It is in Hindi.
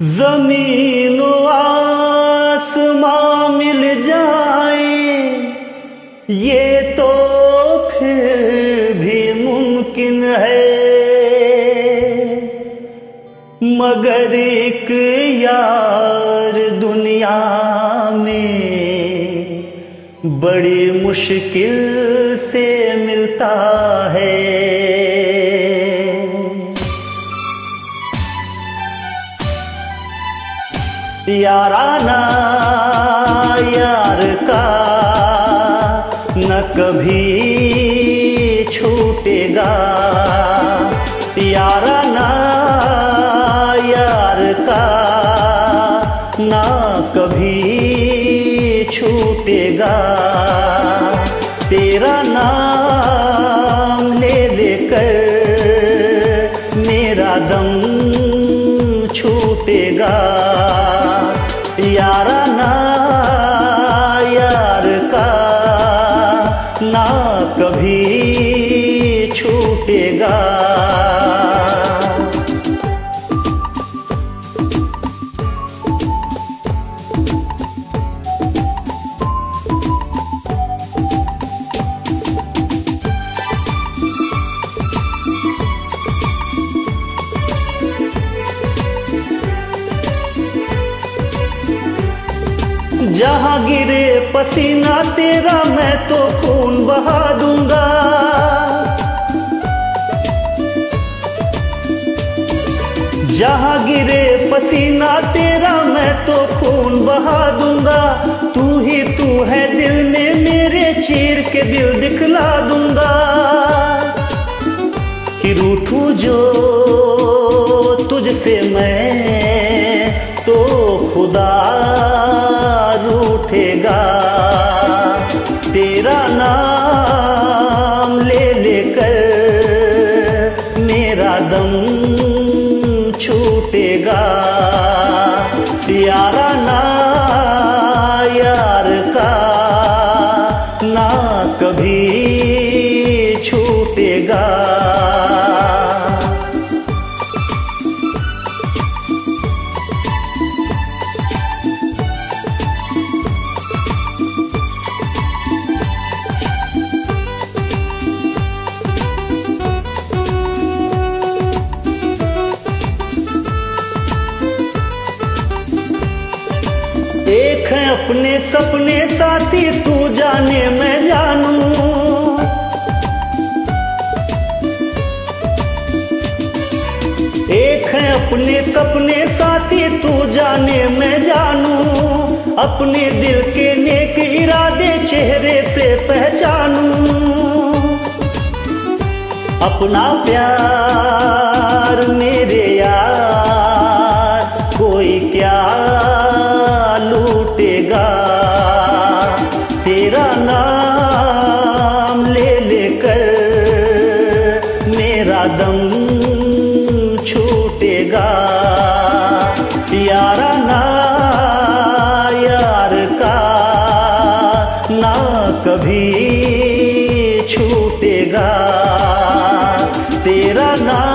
ज़मीन व आसमां मिल जाए ये तो फिर भी मुमकिन है, मगर एक यार दुनिया में बड़ी मुश्किल से मिलता है। याराना यार का न कभी छूटेगा, याराना यार का न कभी छूटेगा। तेरा नाम ले लेकर मेरा दम छूटेगा, याराना यार का ना कभी छूटेगा। जहाँ गिरे पसीना तेरा मैं तो खून बहा दूंगा, जहाँ गिरे पसीना तेरा मैं तो खून बहा दूंगा। तू ही तू है दिल में मेरे, चीर के दिल दिखला दूंगा। कि रूठूं जो तुझसे मैं तो खुदा रूठेगा। तेरा नाम ले लेकर मेरा दम छूटेगा, याराना यार का ना कभी छूटेगा। एक है अपने सपने साथी, तू जाने मैं जानूं। एक है अपने सपने साथी, तू जाने मैं जानूं। अपने दिल के नेक इरादे चेहरे से पहचानूं। अपना प्यार मेरे यार कोई क्या लूटेगा। तेरा नाम ले लेकर मेरा दम छूटेगा, याराना यार का ना कभी छूटेगा। तेरा नाम